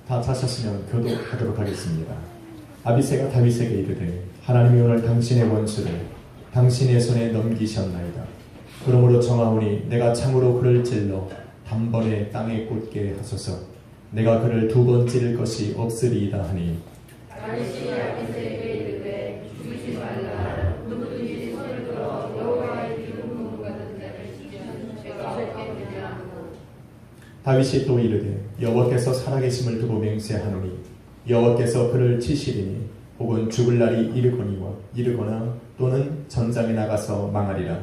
다 찾았으면 교독하도록 하겠습니다. 아비새가 다윗에게 이르되 하나님이 오늘 당신의 원수를 당신의 손에 넘기셨나이다. 그러므로 정하오니 내가 창으로 그를 찔러 단번에 땅에 꽂게 하소서. 내가 그를 2번 찌를 것이 없으리이다 하니 다윗이 아비새에게 이르되 죽이지 말라. 누구든지 손을 들어 여호와의 기름 부음 받은 자를 죽이면 죄가 없겠느냐. 다윗이 또 이르되 여호와께서 살아계심을 두고 맹세하노니 여호와께서 그를 치시리니 혹은 죽을 날이 이르거나 또는 전장에 나가서 망하리라.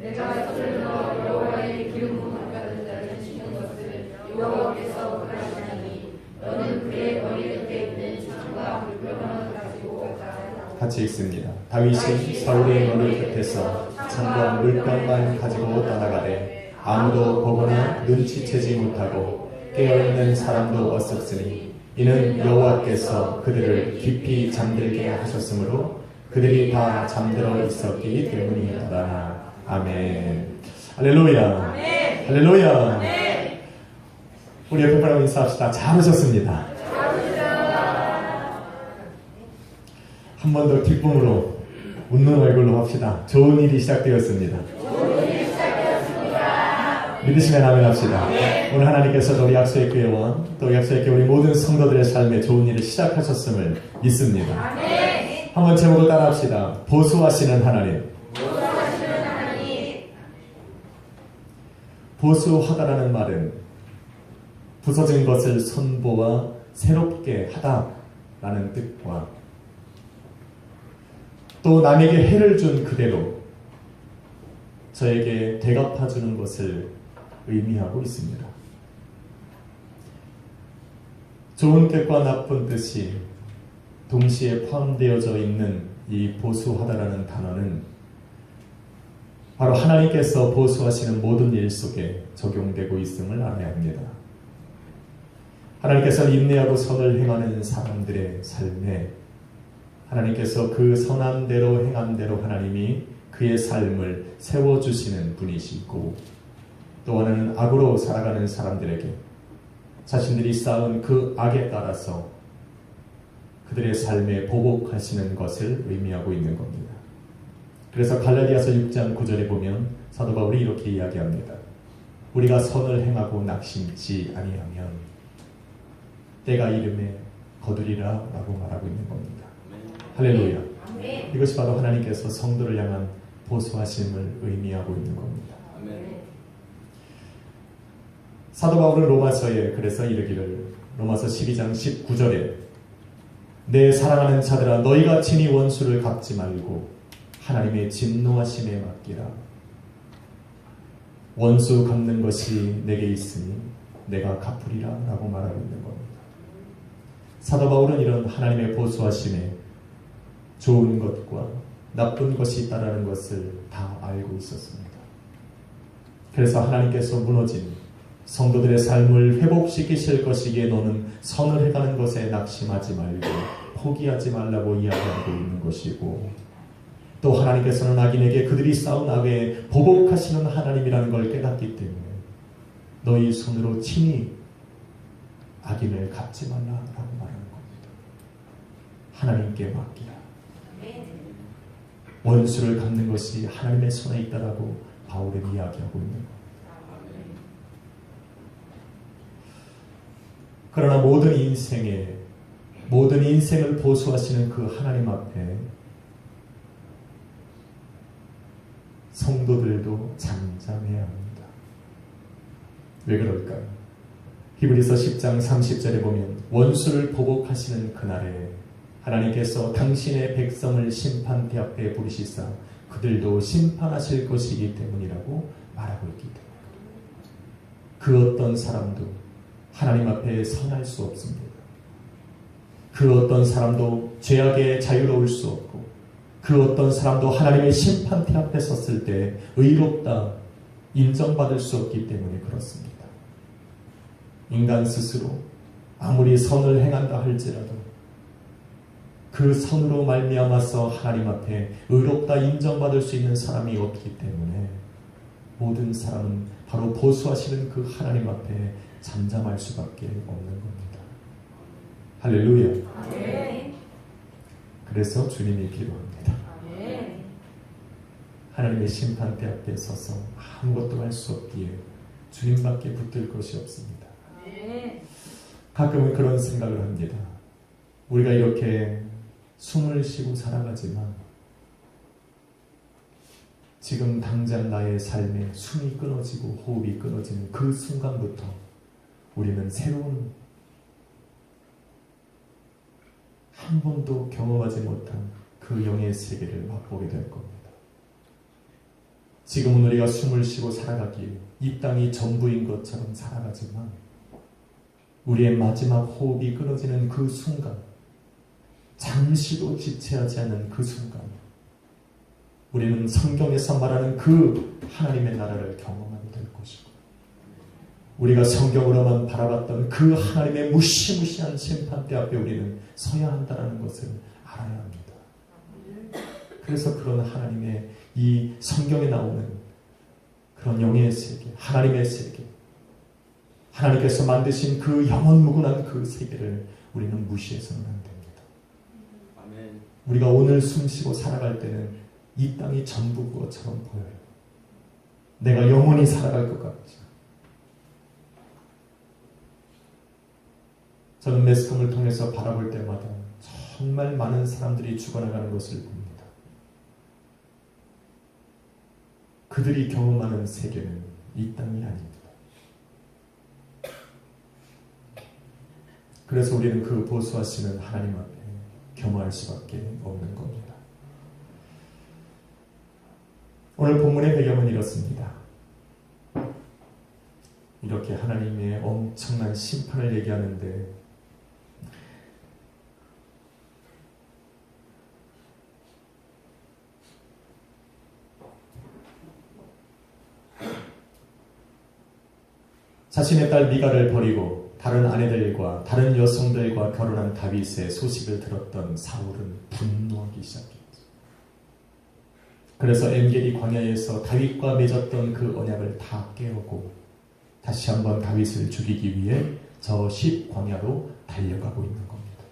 내가 손을 들어 여호와의 기름 부음 받은 자를 치는 것을 여호와께서 하시나니 너는 그의 머리 끝에 있는 창과 물병을 가지고 가자. 같이 읽습니다. 다윗이 사울의 머리 끝에서 창과 물병만 가지고 떠나가되 아무도 보거나 눈치채지 못하고 깨어있는 사람도 없었으니 이는 여호와께서 그들을 깊이 잠들게 하셨으므로 그들이 다 잠들어 있었기 때문이었다. 아멘. 할렐루야. 아멘. 할렐루야. 아멘. 우리 옆에 사람 인사합시다. 잘 오셨습니다. 한 번 더 기쁨으로 웃는 얼굴로 합시다. 좋은 일이 시작되었습니다. 믿으시면 아멘 합시다. 오늘 하나님께서 우리 약소의 교회와 또 약소의 교회 우리 모든 성도들의 삶에 좋은 일을 시작하셨음을 믿습니다. 한번 제목을 따라합시다. 보수하시는 하나님. 보수하다라는 말은 부서진 것을 선보아 새롭게 하다라는 뜻과 또 남에게 해를 준 그대로 저에게 되갚아주는 것을 의미하고 있습니다. 좋은 뜻과 나쁜 뜻이 동시에 포함되어져 있는 이 보수하다라는 단어는 바로 하나님께서 보수하시는 모든 일 속에 적용되고 있음을 알아야 합니다. 하나님께서는 인내하고 선을 행하는 사람들의 삶에 하나님께서 그 선한 대로 행한 대로 하나님이 그의 삶을 세워주시는 분이시고 또 하나는 악으로 살아가는 사람들에게 자신들이 쌓은 그 악에 따라서 그들의 삶에 보복하시는 것을 의미하고 있는 겁니다. 그래서 갈라디아서 6장 9절에 보면 사도 바울이 이렇게 이야기합니다. 우리가 선을 행하고 낙심치 아니하면 때가 이름에 거두리라 라고 말하고 있는 겁니다. 할렐루야. 이것이 바로 하나님께서 성도를 향한 보수하심을 의미하고 있는 겁니다. 사도 바울은 로마서에 그래서 이르기를 로마서 12장 19절에 내 사랑하는 자들아 너희가 친히 원수를 갚지 말고 하나님의 진노하심에 맡기라. 원수 갚는 것이 내게 있으니 내가 갚으리라 라고 말하고 있는 겁니다. 사도 바울은 이런 하나님의 보수하심에 좋은 것과 나쁜 것이 있다는 것을 다 알고 있었습니다. 그래서 하나님께서 무너진 성도들의 삶을 회복시키실 것이기에 너는 선을 해가는 것에 낙심하지 말고 포기하지 말라고 이야기하고 있는 것이고 또 하나님께서는 악인에게 그들이 쌓은 악에 보복하시는 하나님이라는 걸 깨닫기 때문에 너희 손으로 친히 악인을 갚지 말라라고 말하는 겁니다. 하나님께 맡기라. 원수를 갚는 것이 하나님의 손에 있다라고 바울은 이야기하고 있는 겁니다. 그러나 모든 인생을 보수하시는 그 하나님 앞에 성도들도 잠잠해야 합니다. 왜 그럴까요? 히브리서 10장 30절에 보면 원수를 보복하시는 그날에 하나님께서 당신의 백성을 심판대 앞에 부르시사 그들도 심판하실 것이기 때문이라고 말하고 있기 때문에 그 어떤 사람도 하나님 앞에 선할 수 없습니다. 그 어떤 사람도 죄악에 자유로울 수 없고 그 어떤 사람도 하나님의 심판대 앞에 섰을 때 의롭다 인정받을 수 없기 때문에 그렇습니다. 인간 스스로 아무리 선을 행한다 할지라도 그 선으로 말미암아서 하나님 앞에 의롭다 인정받을 수 있는 사람이 없기 때문에 모든 사람은 바로 보수하시는 그 하나님 앞에 잠잠할 수밖에 없는 겁니다. 할렐루야. 아멘. 그래서 주님이 필요합니다. 아멘. 하나님의 심판대 앞에 서서 아무것도 할 수 없기에 주님밖에 붙들 것이 없습니다. 아멘. 가끔은 그런 생각을 합니다. 우리가 이렇게 숨을 쉬고 살아가지만 지금 당장 나의 삶에 숨이 끊어지고 호흡이 끊어지는 그 순간부터 우리는 새로운 한 번도 경험하지 못한 그 영의 세계를 맛보게 될 겁니다. 지금은 우리가 숨을 쉬고 살아가기에 이 땅이 전부인 것처럼 살아가지만 우리의 마지막 호흡이 끊어지는 그 순간, 잠시도 지체하지 않는 그 순간, 우리는 성경에서 말하는 그 하나님의 나라를 경험하게 될 것이고, 우리가 성경으로만 바라봤던 그 하나님의 무시무시한 심판대 앞에 우리는 서야 한다는 것을 알아야 합니다. 그래서 그런 하나님의 이 성경에 나오는 그런 영의 세계, 하나님의 세계, 하나님께서 만드신 그 영원무궁한 그 세계를 우리는 무시해서는 안 됩니다. 아멘. 우리가 오늘 숨쉬고 살아갈 때는 이 땅이 전부 것처럼 보여요. 내가 영원히 살아갈 것 같죠. 저는 매스컴을 통해서 바라볼 때마다 정말 많은 사람들이 죽어나가는 것을 봅니다. 그들이 경험하는 세계는 이 땅이 아닙니다. 그래서 우리는 그 보수하시는 하나님 앞에 겸허할 수밖에 없는 겁니다. 오늘 본문의 배경은 이렇습니다. 이렇게 하나님의 엄청난 심판을 얘기하는데 자신의 딸 미갈을 버리고 다른 아내들과 다른 여성들과 결혼한 다윗의 소식을 들었던 사울은 분노하기 시작했죠. 그래서 엔게디 광야에서 다윗과 맺었던 그 언약을 다 깨우고 다시 한번 다윗을 죽이기 위해 저 십 광야로 달려가고 있는 겁니다.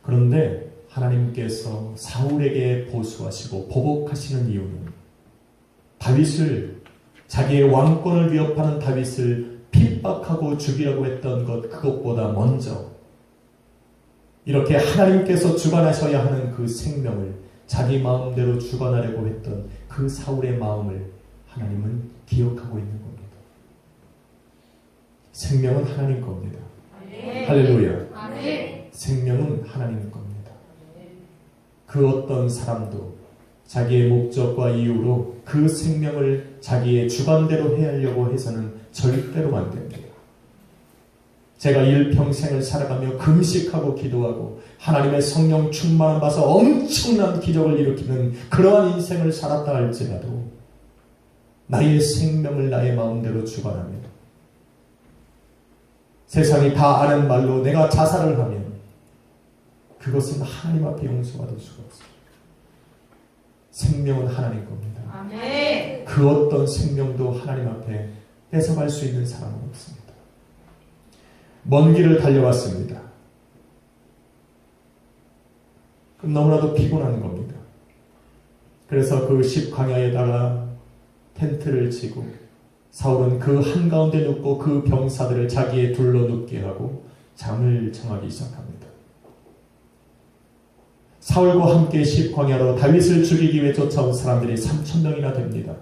그런데 하나님께서 사울에게 보수하시고 보복하시는 이유는 다윗을, 자기의 왕권을 위협하는 다윗을 핍박하고 죽이려고 했던 그것보다 먼저 이렇게 하나님께서 주관하셔야 하는 그 생명을 자기 마음대로 주관하려고 했던 그 사울의 마음을 하나님은 기억하고 있는 겁니다. 생명은 하나님 겁니다. 아멘. 할렐루야. 아멘. 생명은 하나님 겁니다. 그 어떤 사람도 자기의 목적과 이유로 그 생명을 자기의 주관대로 해하려고 해서는 절대로 안 됩니다. 제가 일평생을 살아가며 금식하고 기도하고 하나님의 성령 충만을 받아서 엄청난 기적을 일으키는 그러한 인생을 살았다 할지라도 나의 생명을 나의 마음대로 주관하며 세상이 다 아는 말로 내가 자살을 하면 그것은 하나님 앞에 용서받을 수가 없어요. 생명은 하나님 겁니다. 아멘. 그 어떤 생명도 하나님 앞에 뺏어갈 수 있는 사람은 없습니다. 먼 길을 달려왔습니다. 너무나도 피곤한 겁니다. 그래서 그 십 광야에다가 텐트를 치고 사울은 그 한가운데 눕고 그 병사들을 자기에 둘러 눕게 하고 잠을 청하기 시작합니다. 사울과 함께 십 광야로 다윗을 죽이기 위해 쫓아온 사람들이 3,000명이나 됩니다.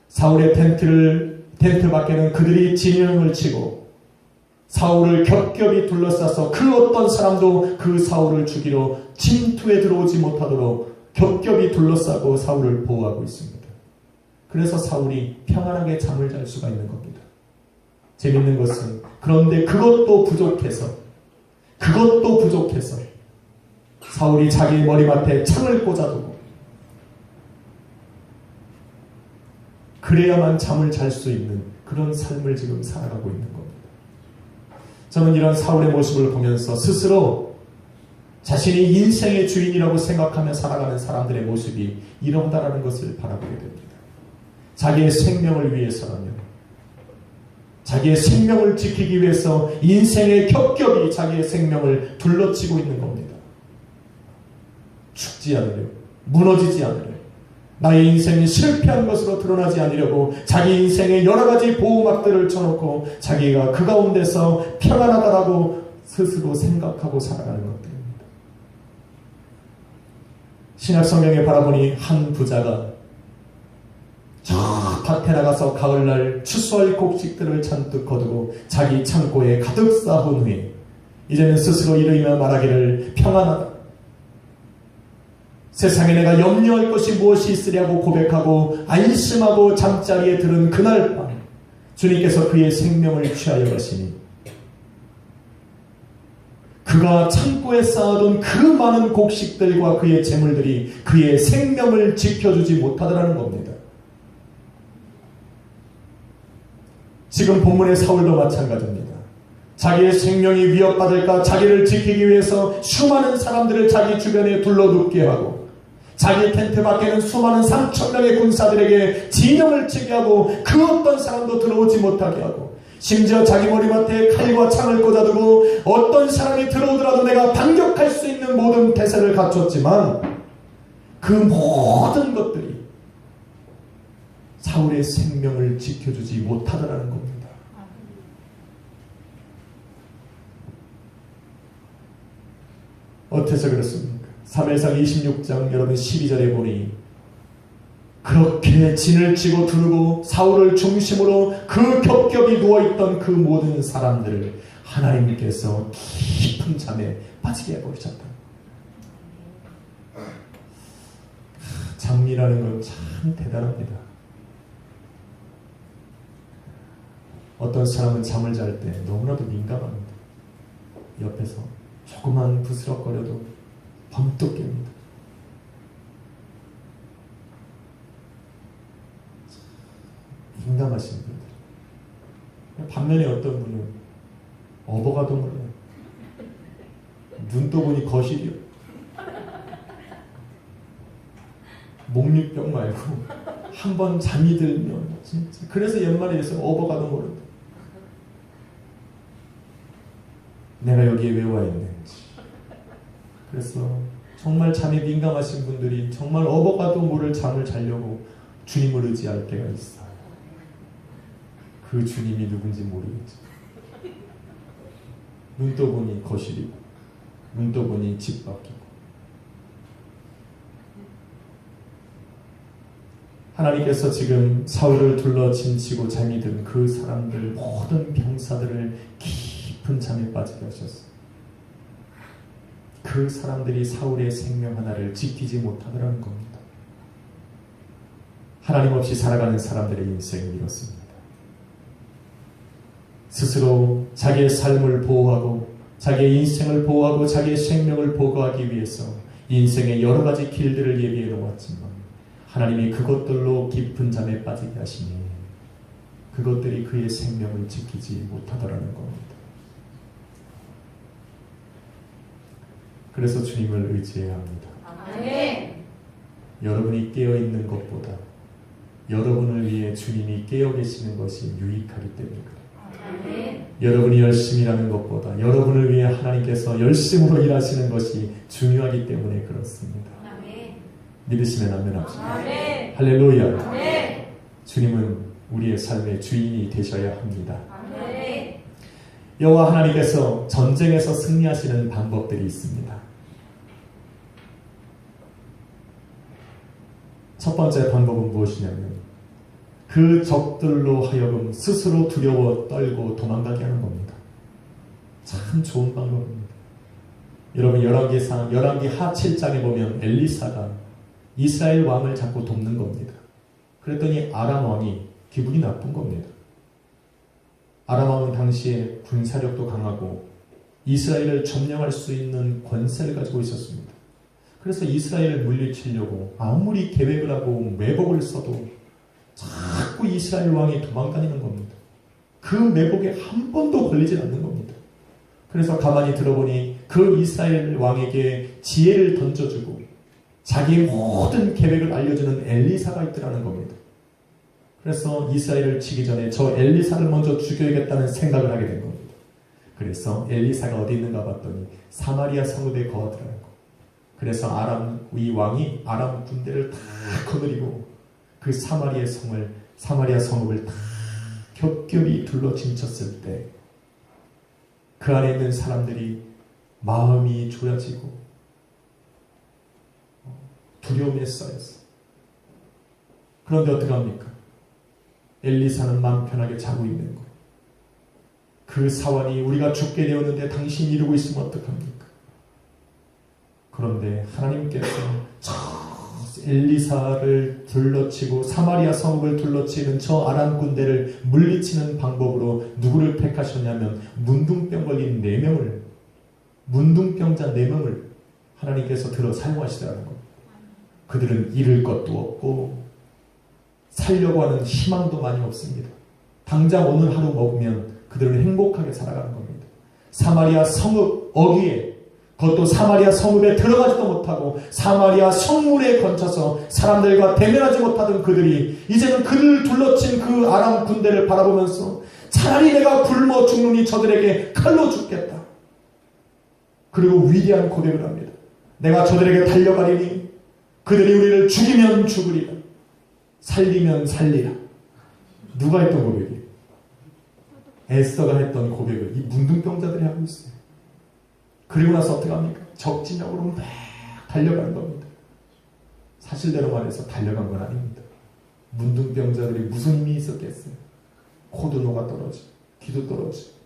사울의 텐트 밖에는 그들이 진영을 치고 사울을 겹겹이 둘러싸서 그 어떤 사람도 그 사울을 죽이러 침투에 들어오지 못하도록 겹겹이 둘러싸고 사울을 보호하고 있습니다. 그래서 사울이 평안하게 잠을 잘 수가 있는 겁니다. 재밌는 것은 그런데 그것도 부족해서 사울이 자기 머리맡에 창을 꽂아두고 그래야만 잠을 잘 수 있는 그런 삶을 지금 살아가고 있는 겁니다. 저는 이런 사울의 모습을 보면서 스스로 자신이 인생의 주인이라고 생각하며 살아가는 사람들의 모습이 이런다라는 것을 바라보게 됩니다. 자기의 생명을 위해서라면, 자기의 생명을 지키기 위해서 인생의 겹겹이 자기의 생명을 둘러치고 있는 겁니다. 죽지 않으려, 무너지지 않으려, 나의 인생이 실패한 것으로 드러나지 않으려고 자기 인생에 여러 가지 보호막들을 쳐놓고 자기가 그 가운데서 평안하다라고 스스로 생각하고 살아가는 것들입니다. 신약성경에 바라보니 한 부자가 저 밭에 나가서 가을날 추수할 곡식들을 잔뜩 거두고 자기 창고에 가득 쌓은 후에 이제는 스스로 이르며 말하기를 평안하다, 세상에 내가 염려할 것이 무엇이 있으랴고 고백하고 안심하고 잠자리에 들은 그날 밤 주님께서 그의 생명을 취하여 가시니 그가 창고에 쌓아둔 그 많은 곡식들과 그의 재물들이 그의 생명을 지켜주지 못하더라는 겁니다. 지금 본문의 사울도 마찬가지입니다. 자기의 생명이 위협받을까 자기를 지키기 위해서 수많은 사람들을 자기 주변에 둘러눕게 하고 자기 텐트 밖에는 수많은 3,000명의 군사들에게 진영을 치게 하고 그 어떤 사람도 들어오지 못하게 하고 심지어 자기 머리맡에 칼과 창을 꽂아두고 어떤 사람이 들어오더라도 내가 반격할 수 있는 모든 태세를 갖췄지만 그 모든 것들이 사울의 생명을 지켜주지 못하더라는 겁니다. 어째서 그렇습니까? 3회상 26장 여러분 12절에 보니 그렇게 진을 치고 두르고 사울을 중심으로 그 겹겹이 누워있던 그 모든 사람들을 하나님께서 깊은 잠에 빠지게 해버리셨다. 잠이라는 건 참 대단합니다. 어떤 사람은 잠을 잘 때 너무나도 민감합니다. 옆에서 조그만 부스럭거려도 번뜩 깹니다. 민감하신 분들. 반면에 어떤 분은 어버가도 몰라요. 눈 떠보니 거실이요. 목류병 말고 한번 잠이 들면 진짜 그래서 옛말에 있어요. 어버가도 모른다. 내가 여기에 왜 와 있는지. 그래서 정말 잠에 민감하신 분들이 정말 어버가도 모를 잠을 자려고 주님을 의지할 때가 있어요. 그 주님이 누군지 모르겠죠. 눈 떠보니 거실이고 눈 떠보니 집 밖이고. 하나님께서 지금 사울을 둘러 진치고 잠이 든 그 사람들 모든 병사들을 깊은 잠에 빠지게 하셨어요. 그 사람들이 사울의 생명 하나를 지키지 못하더라는 겁니다. 하나님 없이 살아가는 사람들의 인생은 이렇습니다. 스스로 자기의 삶을 보호하고 자기의 인생을 보호하고 자기의 생명을 보호하기 위해서 인생의 여러 가지 길들을 예비해 놓았지만 하나님이 그것들로 깊은 잠에 빠지게 하시니 그것들이 그의 생명을 지키지 못하더라는 겁니다. 그래서 주님을 의지해야 합니다. 아멘. 여러분이 깨어있는 것보다 여러분을 위해 주님이 깨어 계시는 것이 유익하기 때문에 그래요. 아멘. 여러분이 열심히 일하는 것보다 여러분을 위해 하나님께서 열심으로 일하시는 것이 중요하기 때문에 그렇습니다. 아멘. 믿으시면 아멘 합시다. 아멘. 할렐루야. 아멘. 주님은 우리의 삶의 주인이 되셔야 합니다. 아멘. 여호와 하나님께서 전쟁에서 승리하시는 방법들이 있습니다. 첫 번째 방법은 무엇이냐면 그 적들로 하여금 스스로 두려워 떨고 도망가게 하는 겁니다. 참 좋은 방법입니다. 여러분 열왕기 하 7장에 보면 엘리사가 이스라엘 왕을 자꾸 돕는 겁니다. 그랬더니 아람 왕이 기분이 나쁜 겁니다. 아람 왕은 당시에 군사력도 강하고 이스라엘을 점령할 수 있는 권세를 가지고 있었습니다. 그래서 이스라엘을 물리치려고 아무리 계획을 하고 매복을 써도 자꾸 이스라엘 왕이 도망다니는 겁니다. 그 매복에 한 번도 걸리지 않는 겁니다. 그래서 가만히 들어보니 그 이스라엘 왕에게 지혜를 던져주고 자기의 모든 계획을 알려주는 엘리사가 있더라는 겁니다. 그래서 이스라엘을 치기 전에 저 엘리사를 먼저 죽여야겠다는 생각을 하게 된 겁니다. 그래서 엘리사가 어디 있는가 봤더니 사마리아 성읍에 거하더라고요. 그래서 이 왕이 아람 군대를 다 거느리고 그 사마리아 성읍을 다 겹겹이 둘러 진쳤을 때 그 안에 있는 사람들이 마음이 졸여지고 두려움에 쌓였어. 그런데 어떡합니까? 엘리사는 마음 편하게 자고 있는 거예요. 그 사환이 우리가 죽게 되었는데 당신이 이러고 있으면 어떡합니까? 그런데 하나님께서 엘리사를 둘러치고 사마리아 성읍을 둘러치는 저 아람 군대를 물리치는 방법으로 누구를 택하셨냐면 문둥병 걸린 4명을, 문둥병자 4명을 하나님께서 들어 사용하시더라는 겁니다. 그들은 잃을 것도 없고 살려고 하는 희망도 많이 없습니다. 당장 오늘 하루 먹으면 그들은 행복하게 살아가는 겁니다. 사마리아 성읍 어귀에, 그것도 사마리아 성읍에 들어가지도 못하고 사마리아 성문에 건쳐서 사람들과 대면하지 못하던 그들이 이제는 그를 둘러친 그 아람 군대를 바라보면서 차라리 내가 굶어 죽느니 저들에게 칼로 죽겠다. 그리고 위대한 고백을 합니다. 내가 저들에게 달려가리니 그들이 우리를 죽이면 죽으리라, 살리면 살리라. 누가 했던 고백이에요? 에스더가 했던 고백을 이 문둥병자들이 하고 있어요. 그리고 나서 어떻게 합니까? 적진역으로 막 달려가는 겁니다. 사실대로 말해서 달려간 건 아닙니다. 문둥병자들이 무슨 힘이 있었겠어요? 코도 녹아 떨어지고 귀도 떨어지고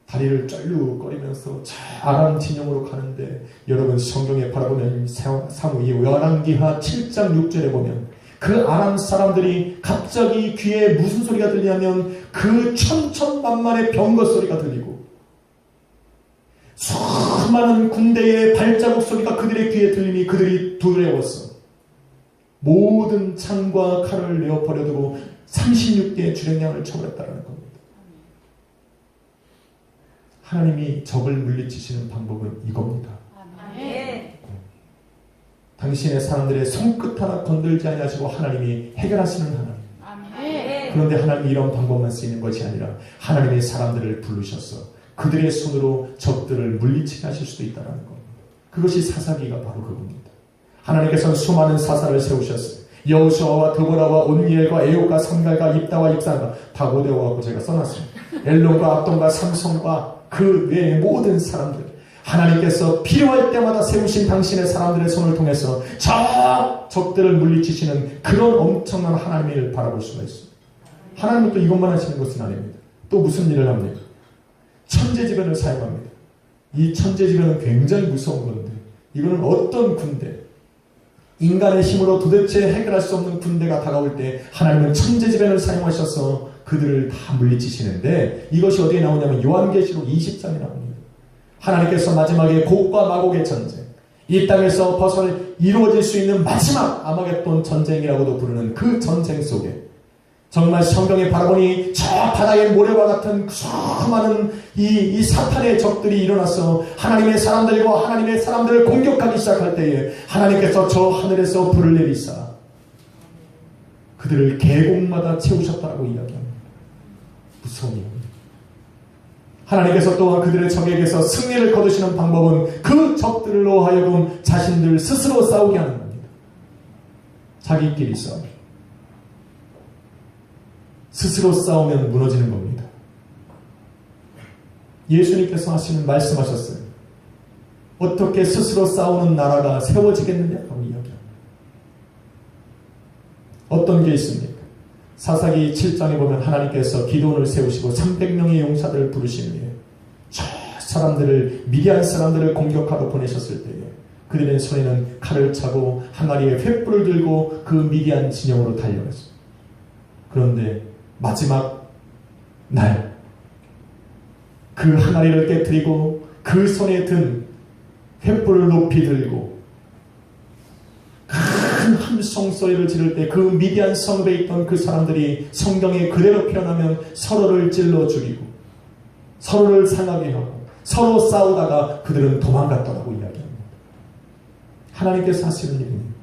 다리를 쩔룩거리면서 저 아람 진영으로 가는데, 여러분 성경에 바라보면 사무엘 열왕기하 7장 6절에 보면 그 아람 사람들이 갑자기 귀에 무슨 소리가 들리냐면 그 천천만만의 병거 소리가 들리고 수많은 군대의 발자국 소리가 그들의 귀에 들리니 그들이 두려웠어. 모든 창과 칼을 내어 버려두고 36개의 주력량을 쳐버렸다는 겁니다. 하나님이 적을 물리치시는 방법은 이겁니다. 당신의 사람들의 손끝 하나 건들지 아니하시고 하나님이 해결하시는 하나님. 그런데 하나님이 이런 방법만 쓰이는 것이 아니라 하나님의 사람들을 부르셔서 그들의 손으로 적들을 물리치게 하실 수도 있다는 겁니다. 그것이 사사기가 바로 그겁니다. 하나님께서는 수많은 사사를 세우셨어요. 여호수아와 드보라와 온니엘과 에옥과 삼갈과 입다와 입산과 다고대오하고 제가 써놨어요. 엘론과 압돈과 삼손과 그 외의 모든 사람들, 하나님께서 필요할 때마다 세우신 당신의 사람들의 손을 통해서 저 적들을 물리치시는 그런 엄청난 하나님을 바라볼 수가 있습니다. 하나님은 또 이것만 하시는 것은 아닙니다. 또 무슨 일을 합니까? 천재지변을 사용합니다. 이 천재지변은 굉장히 무서운 건데, 이거는 어떤 군대, 인간의 힘으로 도대체 해결할 수 없는 군대가 다가올 때 하나님은 천재지변을 사용하셔서 그들을 다 물리치시는데, 이것이 어디에 나오냐면 요한계시록 20장에 나옵니다. 하나님께서 마지막에 곡과 마곡의 전쟁, 이 땅에서 벗어날 이루어질 수 있는 마지막 아마겟돈 전쟁이라고도 부르는 그 전쟁 속에 정말 성경에 바라보니 저 바다의 모래와 같은 수많은 이 사탄의 적들이 일어나서 하나님의 사람들과 하나님의 사람들을 공격하기 시작할 때에 하나님께서 저 하늘에서 불을 내리사 그들을 계곡마다 채우셨다고 이야기합니다. 무서운 일입니다. 하나님께서 또한 그들의 적에게서 승리를 거두시는 방법은 그 적들로 하여금 자신들 스스로 싸우게 하는 겁니다. 자기끼리 싸우게. 스스로 싸우면 무너지는 겁니다. 예수님께서 말씀하셨어요. 어떻게 스스로 싸우는 나라가 세워지겠느냐고 이야기합니다. 어떤 게 있습니까? 사사기 7장에 보면 하나님께서 기도원을 세우시고 300명의 용사들을 부르신 후에 저 사람들을, 미디안 사람들을 공격하러 보내셨을 때에 그들의 손에는 칼을 차고 항아리에 횃불을 들고 그 미디안 진영으로 달려갔습니다. 그런데 마지막 날 그 항아리를 깨뜨리고 그 손에 든 횃불을 높이 들고 큰 함성 소리를 지를 때 그 미디안 성읍에 있던 그 사람들이 성경에 그대로 표현하면 서로를 찔러 죽이고 서로를 상하게 하고 서로 싸우다가 그들은 도망갔다고 이야기합니다. 하나님께서 하시는 일입니다.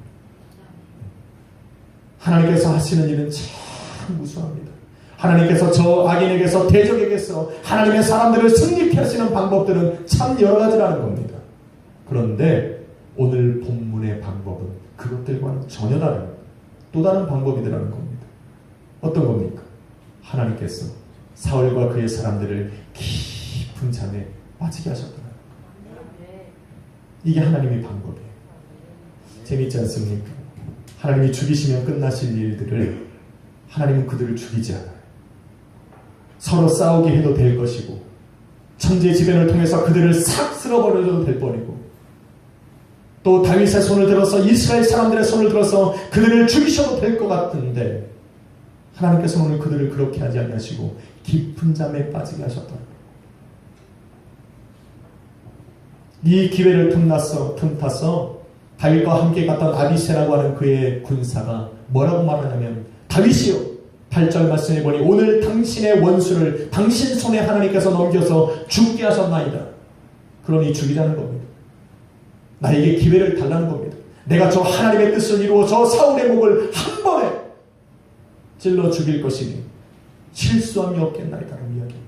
하나님께서 하시는 일은 참 무수합니다. 하나님께서 저 악인에게서 대적에게서 하나님의 사람들을 승리케 하시는 방법들은 참 여러 가지라는 겁니다. 그런데 오늘 본문의 방법은 그것들과는 전혀 다른 또 다른 방법이더라는 겁니다. 어떤 겁니까? 하나님께서 사울과 그의 사람들을 깊은 잠에 빠지게 하셨더라는 거예요. 이게 하나님의 방법이에요. 재미있지 않습니까? 하나님이 죽이시면 끝나실 일들을 하나님은 그들을 죽이지 않아요. 서로 싸우게 해도 될 것이고 천재지변을 통해서 그들을 싹 쓸어버려도 될 뻔이고 또 다윗의 손을 들어서 이스라엘 사람들의 손을 들어서 그들을 죽이셔도 될 것 같은데 하나님께서 오늘 그들을 그렇게 하지 않으시고 깊은 잠에 빠지게 하셨다. 이 기회를 틈타서 다윗과 함께 갔던 아비새라고 하는 그의 군사가 뭐라고 말하냐면 다윗이요 8절 말씀해 보니 오늘 당신의 원수를 당신 손에 하나님께서 넘겨서 죽게 하셨나이다. 그러니 죽이자는 겁니다. 나에게 기회를 달라는 겁니다. 내가 저 하나님의 뜻을 이루어 저 사울의 목을 한 번에 찔러 죽일 것이니 실수함이 없겠나이다라는 이야기입니다.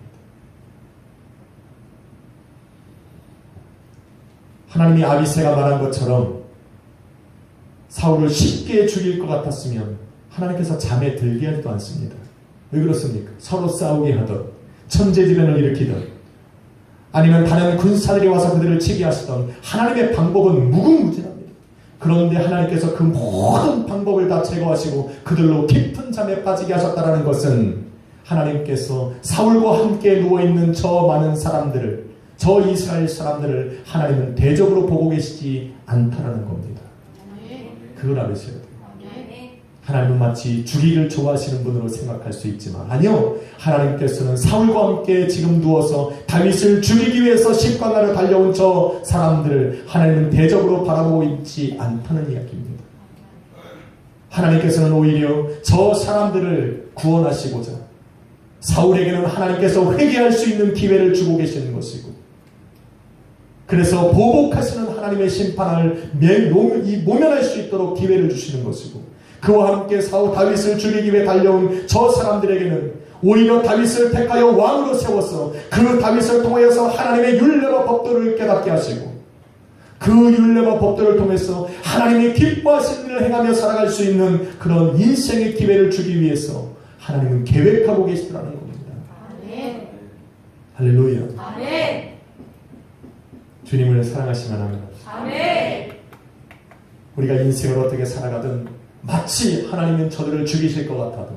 하나님이 아비새가 말한 것처럼 사울을 쉽게 죽일 것 같았으면 하나님께서 잠에 들게 하지도 않습니다. 왜 그렇습니까? 서로 싸우게 하던 천재지변을 일으키던 아니면 다른 군사들이 와서 그들을 치게 하시던 하나님의 방법은 무궁무진합니다. 그런데 하나님께서 그 모든 방법을 다 제거하시고 그들로 깊은 잠에 빠지게 하셨다는 것은 하나님께서 사울과 함께 누워있는 저 많은 사람들을 저 이스라엘 사람들을 하나님은 대적으로 보고 계시지 않다라는 겁니다. 그걸 알으셔야 돼요. 하나님은 마치 죽이를 좋아하시는 분으로 생각할 수 있지만 아니요. 하나님께서는 사울과 함께 지금 누워서 다윗을 죽이기 위해서 십광야로 달려온 저 사람들을 하나님은 대적으로 바라보고 있지 않다는 이야기입니다. 하나님께서는 오히려 저 사람들을 구원하시고자 사울에게는 하나님께서 회개할 수 있는 기회를 주고 계시는 것이고 그래서 보복하시는 하나님의 심판을 모면할 수 있도록 기회를 주시는 것이고 그와 함께 사울 다윗을 죽이기 위해 달려온 저 사람들에게는 오히려 다윗을 택하여 왕으로 세워서 그 다윗을 통하여서 하나님의 율례와 법도를 깨닫게 하시고 그 율례와 법도를 통해서 하나님이 기뻐하시는 일을 행하며 살아갈 수 있는 그런 인생의 기회를 주기 위해서 하나님은 계획하고 계시더라는 겁니다. 아멘. 할렐루야. 아멘. 주님을 사랑하시면 합니다. 아멘. 우리가 인생을 어떻게 살아가든 마치 하나님은 저들을 죽이실 것 같아도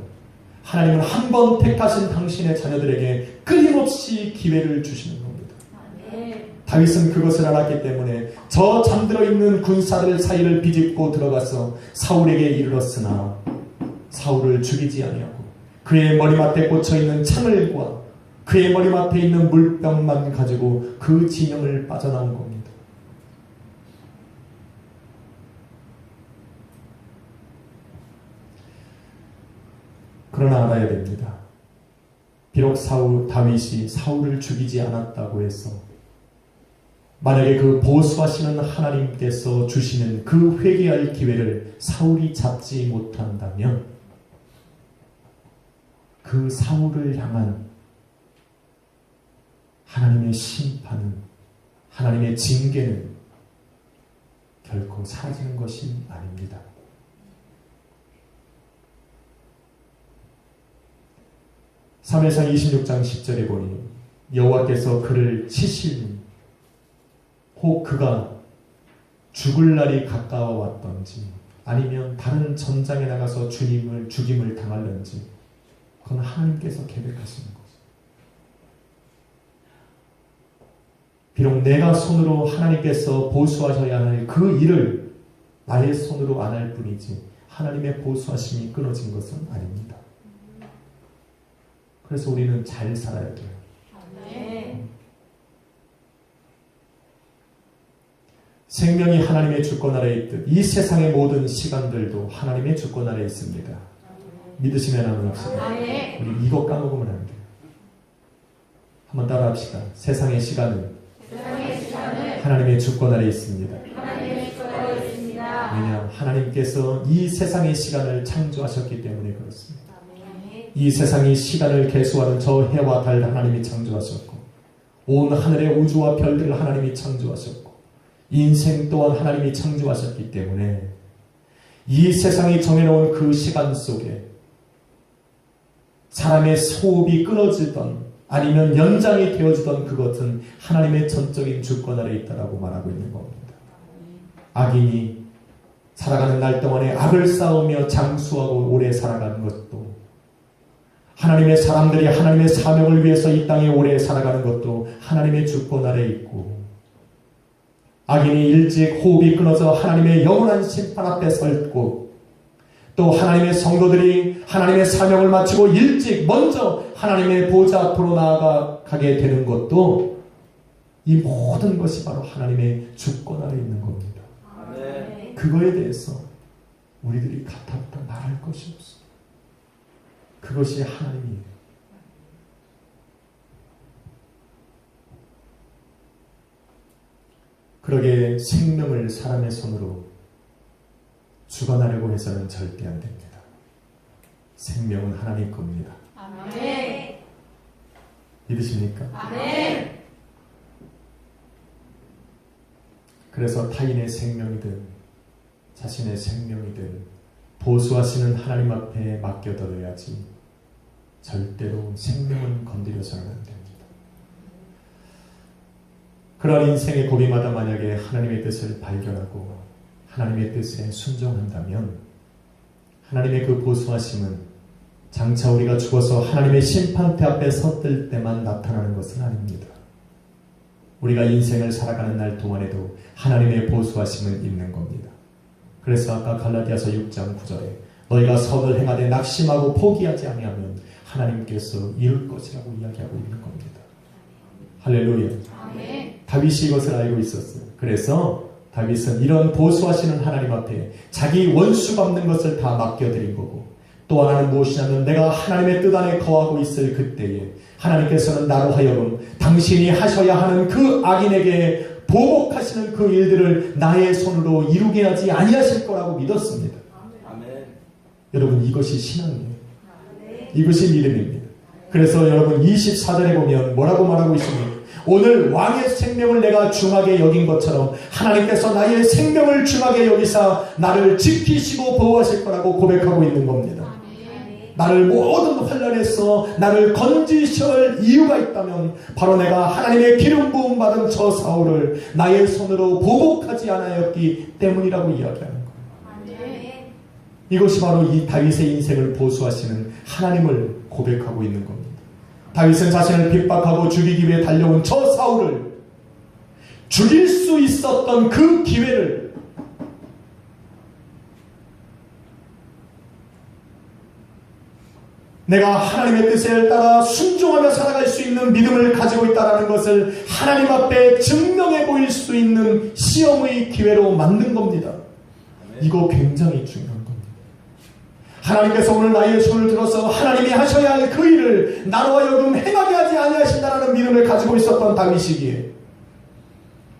하나님은 한 번 택하신 당신의 자녀들에게 끊임없이 기회를 주시는 겁니다. 다윗은 그것을 알았기 때문에 저 잠들어 있는 군사들 사이를 비집고 들어가서 사울에게 이르렀으나 사울을 죽이지 아니하고 그의 머리맡에 꽂혀있는 창을과 그의 머리맡에 있는 물병만 가지고 그 진영을 빠져나온 겁니다. 그러나 알아야 됩니다. 비록 다윗이 사울을 죽이지 않았다고 해서 만약에 그 보수하시는 하나님께서 주시는 그 회개할 기회를 사울이 잡지 못한다면 그 사울을 향한 하나님의 심판은 하나님의 징계는 결코 사라지는 것이 아닙니다. 사무엘상 26장 10절에 보니 여호와께서 그를 치시니 혹 그가 죽을 날이 가까워 왔던지 아니면 다른 전장에 나가서 죽임을 당할는지 그건 하나님께서 계획하시는 거죠. 비록 내가 손으로 하나님께서 보수하셔야 할 그 일을 나의 손으로 안 할 뿐이지 하나님의 보수하심이 끊어진 것은 아닙니다. 그래서 우리는 잘 살아야 돼요. 네. 생명이 하나님의 주권 아래에 있듯 이 세상의 모든 시간들도 하나님의 주권 아래에 있습니다. 믿으시면 한번 합시다. 네. 우리 이거 까먹으면 안 돼요. 한번 따라 합시다. 세상의 시간은 하나님의 주권 아래에 있습니다. 왜냐? 하나님께서 이 세상의 시간을 창조하셨기 때문에 그렇습니다. 이 세상이 시간을 계수하는 저 해와 달 하나님이 창조하셨고, 온 하늘의 우주와 별들을 하나님이 창조하셨고, 인생 또한 하나님이 창조하셨기 때문에 이 세상이 정해놓은 그 시간 속에 사람의 호흡이 끊어지던 아니면 연장이 되어지던 그것은 하나님의 전적인 주권 아래 있다라고 말하고 있는 겁니다. 악인이 살아가는 날 동안에 악을 쌓으며 장수하고 오래 살아가는 것도, 하나님의 사람들이 하나님의 사명을 위해서 이 땅에 오래 살아가는 것도 하나님의 주권 아래 있고, 악인이 일찍 호흡이 끊어져 하나님의 영원한 심판 앞에 설고, 또 하나님의 성도들이 하나님의 사명을 마치고 일찍 먼저 하나님의 보좌 앞으로 나아가게 되는 것도, 이 모든 것이 바로 하나님의 주권 아래 있는 겁니다. 아멘. 그거에 대해서 우리들이 가타부터 말할 것이 없어. 그것이 하나님이에요. 그러게 생명을 사람의 손으로 주관하려고 해서는 절대 안 됩니다. 생명은 하나님 겁니다. 아멘. 믿으십니까? 아멘. 그래서 타인의 생명이든 자신의 생명이든 보수하시는 하나님 앞에 맡겨둬야지 절대로 생명은 건드려서는 안 됩니다. 그러한 인생의 고비마다 만약에 하나님의 뜻을 발견하고 하나님의 뜻에 순종한다면 하나님의 그 보수하심은 장차 우리가 죽어서 하나님의 심판대 앞에 섰을 때만 나타나는 것은 아닙니다. 우리가 인생을 살아가는 날 동안에도 하나님의 보수하심은 있는 겁니다. 그래서 아까 갈라디아서 6장 9절에 너희가 선을 행하되 낙심하고 포기하지 아니하면 하나님께서 이룰 것이라고 이야기하고 있는 겁니다. 할렐루야. 아멘. 다윗이 이것을 알고 있었어요. 그래서 다윗은 이런 보수하시는 하나님 앞에 자기 원수 갚는 것을 다 맡겨드린 거고, 또 하나는 무엇이냐면 내가 하나님의 뜻 안에 거하고 있을 그때에 하나님께서는 나로 하여금 당신이 하셔야 하는 그 악인에게 보복하시는 그 일들을 나의 손으로 이루게 하지 아니하실 거라고 믿었습니다. 아멘. 여러분, 이것이 신앙이에요. 이것이 믿음입니다. 그래서 여러분 24절에 보면 뭐라고 말하고 있습니까? 오늘 왕의 생명을 내가 중하게 여긴 것처럼 하나님께서 나의 생명을 중하게 여기사 나를 지키시고 보호하실 거라고 고백하고 있는 겁니다. 나를 모든 환난에서 나를 건지실 이유가 있다면 바로 내가 하나님의 기름 부음 받은 저 사울을 나의 손으로 보복하지 않았기 때문이라고 이야기하는 거예요. 이것이 바로 이 다윗의 인생을 보수하시는 하나님을 고백하고 있는 겁니다. 다윗은 자신을 핍박하고 죽이기 위해 달려온 저 사울을 죽일 수 있었던 그 기회를 내가 하나님의 뜻에 따라 순종하며 살아갈 수 있는 믿음을 가지고 있다는 것을 하나님 앞에 증명해 보일 수 있는 시험의 기회로 만든 겁니다. 이거 굉장히 중요한 겁니다. 하나님께서 오늘 나의 손을 들어서 하나님이 하셔야 할 그 일을 나로 하여금 행하게 하지 아니하신다라는 믿음을 가지고 있었던 다윗이기에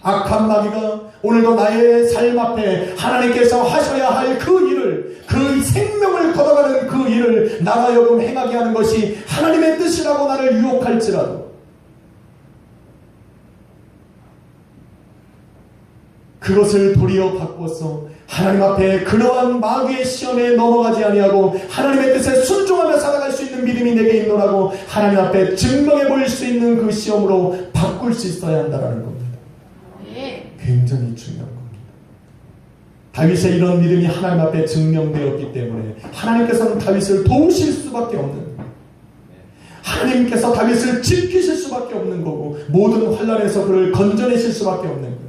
악한 마귀가 오늘도 나의 삶 앞에 하나님께서 하셔야 할 그 일을, 그 생명을 걷어가는 그 일을 나로 하여금 행하게 하는 것이 하나님의 뜻이라고 나를 유혹할지라도 그것을 도리어 바꿔서 하나님 앞에 그러한 마귀의 시험에 넘어가지 아니하고 하나님의 뜻에 순종하며 살아갈 수 있는 믿음이 내게 있노라고 하나님 앞에 증명해 보일 수 있는 그 시험으로 바꿀 수 있어야 한다는 겁니다. 굉장히 중요한 겁니다. 다윗의 이런 믿음이 하나님 앞에 증명되었기 때문에 하나님께서는 다윗을 도우실 수밖에 없는 거예요. 하나님께서 다윗을 지키실 수밖에 없는 거고 모든 환난에서 그를 건져내실 수밖에 없는 거예요.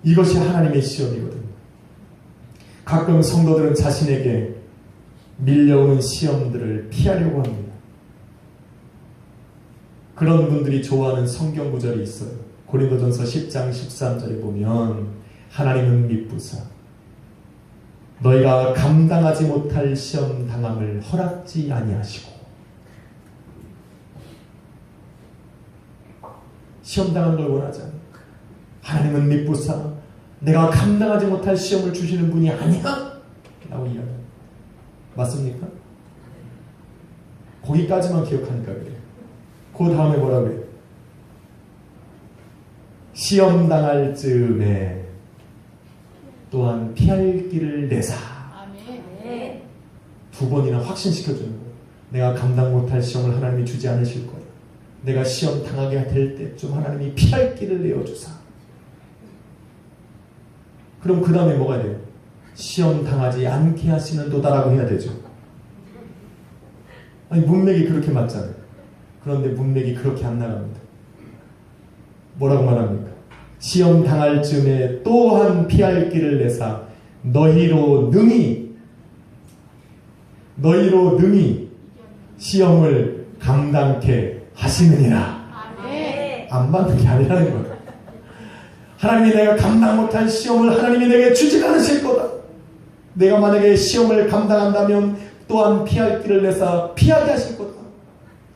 이것이 하나님의 시험이거든요. 가끔 성도들은 자신에게 밀려오는 시험들을 피하려고 합니다. 그런 분들이 좋아하는 성경 구절이 있어요. 고린도전서 10장 13절에 보면 하나님은 미쁘사 너희가 감당하지 못할 시험 당함을 허락지 아니하시고, 시험 당하는 걸 원하지 않아요. 하나님은 미쁘사 내가 감당하지 못할 시험을 주시는 분이 아니야 라고 이야기합니다. 맞습니까? 거기까지만 기억하니까 그래요. 그 다음에 뭐라고 해요? 시험 당할 즈음에 또한 피할 길을 내사. 아멘. 두 번이나 확신시켜주는 거예요. 내가 감당 못할 시험을 하나님이 주지 않으실 거예요. 내가 시험 당하게 될 때쯤 하나님이 피할 길을 내어주사. 그럼 그 다음에 뭐가 돼요? 시험 당하지 않게 하시는 도다라고 해야 되죠. 아니 문맥이 그렇게 맞잖아요. 그런데 문맥이 그렇게 안 나갑니다. 뭐라고 말합니까? 시험 당할 즈음에 또한 피할 길을 내사 너희로 능히 시험을 감당케 하시느니라. 아멘. 안 받는 게 아니라는 거예요. 하나님이 내가 감당 못할 시험을 하나님이 내게 주지 않으실 거다. 내가 만약에 시험을 감당한다면 또한 피할 길을 내사 피하게 하실 거다.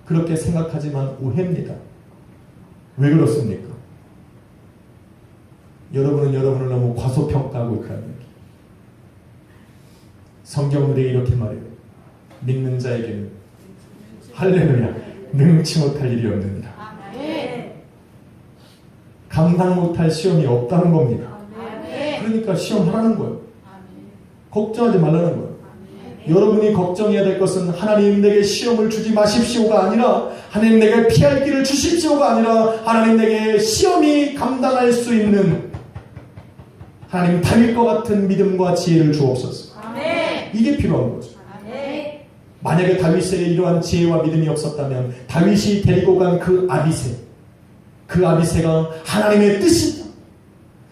그렇게 생각하지만 오해입니다. 왜 그렇습니까? 여러분은 여러분을 너무 과소평가하고 있다는 얘기. 성경에 이렇게 말해요. 믿는 자에게는 할렐루야 능치 못할 일이 없느니라. 아멘. 감당 못할 시험이 없다는 겁니다. 아멘. 그러니까 시험하라는 거예요. 아멘. 걱정하지 말라는 거예요. 아멘. 여러분이 걱정해야 될 것은 하나님 내게 시험을 주지 마십시오가 아니라 하나님 내게 피할 길을 주십시오가 아니라 하나님 내게 시험이 감당할 수 있는 하나님 다윗과 같은 믿음과 지혜를 주옵소서. 아멘. 이게 필요한 거죠. 아멘. 만약에 다윗에게 이러한 지혜와 믿음이 없었다면 다윗이 데리고 간 그 아비새가 하나님의 뜻이다.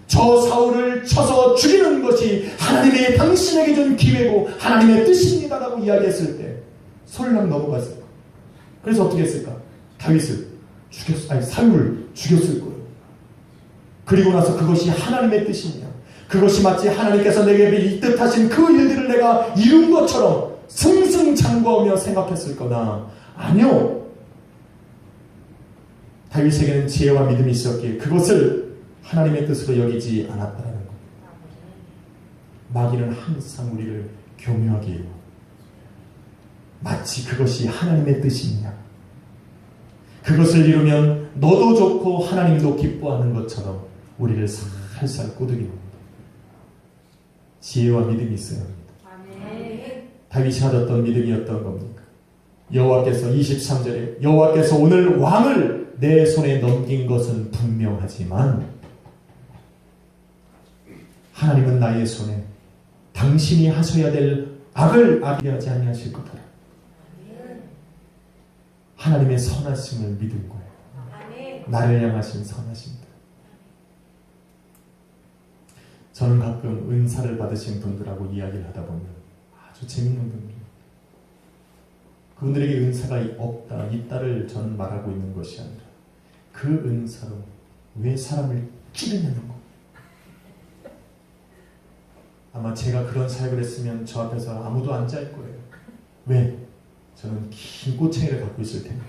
저 사울을 쳐서 죽이는 것이 하나님이 당신에게 준 기회고 하나님의 뜻입니다라고 이야기했을 때 설령 넘어갔을 거예요. 그래서 어떻게 했을까? 사울을 죽였을 거예요. 그리고 나서 그것이 하나님의 뜻이냐? 그것이 마치 하나님께서 내게 이 뜻하신 그 일들을 내가 이룬 것처럼 승승장구하며 생각했을 거나 아니요. 다윗에게는 지혜와 믿음이 있었기에 그것을 하나님의 뜻으로 여기지 않았다는 겁니다. 마귀는 항상 우리를 교묘하게 해요. 마치 그것이 하나님의 뜻이냐. 그것을 이루면 너도 좋고 하나님도 기뻐하는 것처럼 우리를 살살 꼬드깁니다. 지혜와 믿음이 있어야 합니다. 아멘. 다윗이 가졌던 믿음이었던 겁니까? 여호와께서 23절에 여호와께서 오늘 왕을 내 손에 넘긴 것은 분명하지만 하나님은 나의 손에 당신이 하셔야 될 악을 하지 아니하실 거다. 하나님의 선하심을 믿은 거예요. 나를 향하신 선하심입니다. 저는 가끔 은사를 받으신 분들하고 이야기를 하다 보면 아주 재밌는 분들, 그분들에게 은사가 없다, 있다를 저는 말하고 있는 것이 아니라 그 은사로 왜 사람을 찌르냐는 거. 아마 제가 그런 사역을 했으면 저 앞에서 아무도 안 잘 거예요. 왜? 저는 긴 꼬챙이를 갖고 있을 테니까.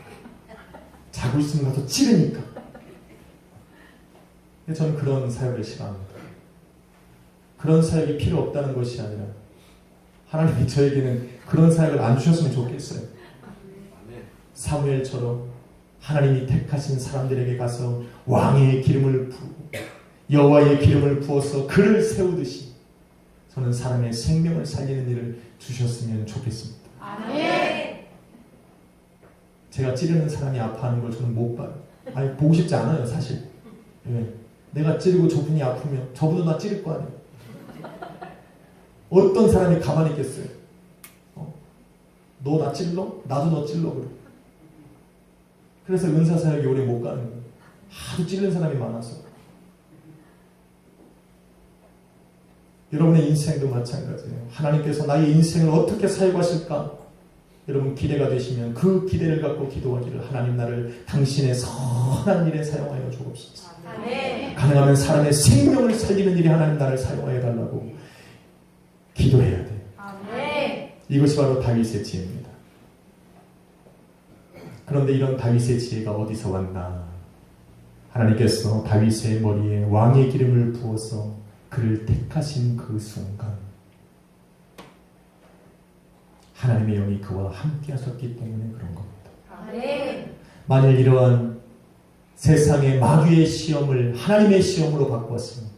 자고 있으면 가서 찌르니까. 근데 저는 그런 사역을 싫어합니다. 그런 사역이 필요 없다는 것이 아니라 하나님이 저에게는 그런 사역을 안 주셨으면 좋겠어요. 사무엘처럼 하나님이 택하신 사람들에게 가서 왕의 기름을 부고 여호와의 기름을 부어서 그를 세우듯이 저는 사람의 생명을 살리는 일을 주셨으면 좋겠습니다. 아멘. 제가 찌르는 사람이 아파하는 걸 저는 못 봐요. 아니 보고 싶지 않아요 사실. 왜? 내가 찌르고 저분이 아프면 저분도 나 찌를 거 아니에요. 어떤 사람이 가만히 있겠어요? 너 나 찔러? 나도 너 찔러 그래. 그래서 은사사역이 오래 못 가는 거예요. 하도 찔른 사람이 많아서. 여러분의 인생도 마찬가지예요. 하나님께서 나의 인생을 어떻게 사용하실까? 여러분 기대가 되시면 그 기대를 갖고 기도하기를 하나님 나를 당신의 선한 일에 사용하여 주옵소서. 아멘. 가능하면 사람의 생명을 살리는 일에 하나님 나를 사용하여 달라고 기도해야 돼요. 아멘. 이것이 바로 다윗의 지혜입니다. 그런데 이런 다윗의 지혜가 어디서 왔나? 하나님께서 다윗의 머리에 왕의 기름을 부어서 그를 택하신 그 순간 하나님의 영이 그와 함께 하셨기 때문에 그런 겁니다. 아멘. 만일 이러한 세상의 마귀의 시험을 하나님의 시험으로 바꾸었으면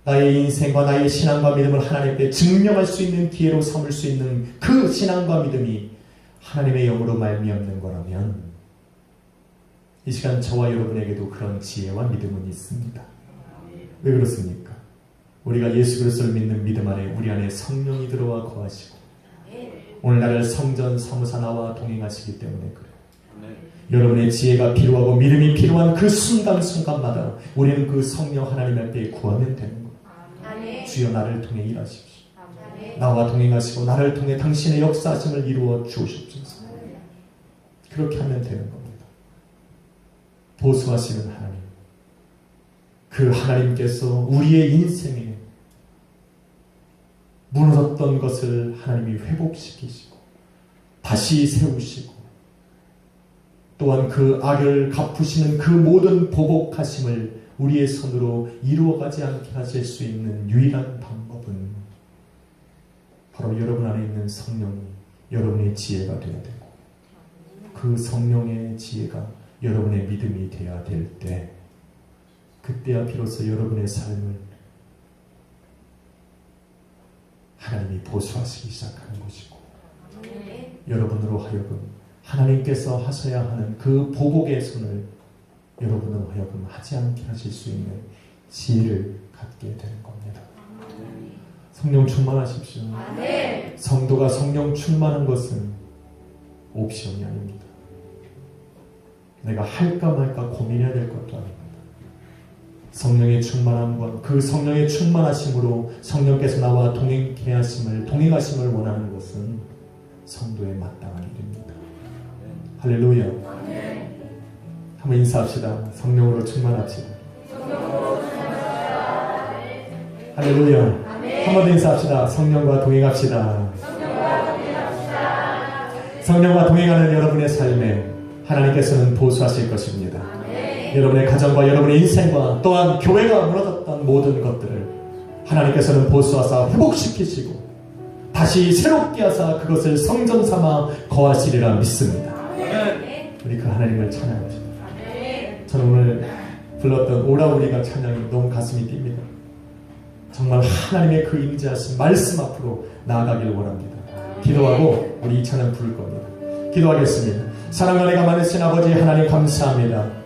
나의 인생과 나의 신앙과 믿음을 하나님께 증명할 수 있는 기회로 삼을 수 있는 그 신앙과 믿음이 하나님의 영으로 말미암는 거라면 이 시간 저와 여러분에게도 그런 지혜와 믿음은 있습니다. 왜 그렇습니까? 우리가 예수 그리스도를 믿는 믿음 안에 우리 안에 성령이 들어와 거하시고 오늘날 성전 사무사 나와 동행하시기 때문에 그래요. 여러분의 지혜가 필요하고 믿음이 필요한 그 순간순간마다 우리는 그 성령 하나님 앞에 구하면 되는 거예요. 주여 나를 통해 일하십시오. 나와 동행하시고 나를 통해 당신의 역사하심을 이루어 주옵소서. 그렇게 하면 되는 겁니다. 보수하시는 하나님, 그 하나님께서 우리의 인생에 무너졌던 것을 하나님이 회복시키시고 다시 세우시고 또한 그 악을 갚으시는 그 모든 보복하심을 우리의 손으로 이루어가지 않게 하실 수 있는 유일한 방법은 바로 여러분 안에 있는 성령이 여러분의 지혜가 되어야 되고 그 성령의 지혜가 여러분의 믿음이 되어야 될 때 그때야 비로소 여러분의 삶을 하나님이 보수하시기 시작하는 것이고 여러분으로 하여금 하나님께서 하셔야 하는 그 보복의 손을 여러분으로 하여금 하지 않게 하실 수 있는 지혜를 갖게 되는 겁니다. 성령 충만하십시오. 성도가 성령 충만한 것은 옵션이 아닙니다. 내가 할까 말까 고민해야 될 것도 아닙니다. 성령의 충만함과 그 성령의 충만하심으로 성령께서 나와 동행하심을 원하는 것은 성도의 마땅한 일입니다. 할렐루야. 한번 인사합시다. 성령으로 충만합시다. 할렐루야. 한번 더 인사합시다. 성령과 동행합시다. 성령과 동행하는 여러분의 삶에 하나님께서는 보수하실 것입니다. 여러분의 가정과 여러분의 인생과 또한 교회가 무너졌던 모든 것들을 하나님께서는 보수하사 회복시키시고 다시 새롭게 하사 그것을 성전 삼아 거하시리라 믿습니다. 우리 그 하나님을 찬양합시다. 저는 오늘 불렀던 오라우리가 찬양이 너무 가슴이 뜁니다. 정말 하나님의 그 임재하신 말씀 앞으로 나아가길 원합니다. 기도하고 우리 이 찬양 부를 겁니다. 기도하겠습니다. 사랑과 은혜가 많으신 아버지 하나님 감사합니다.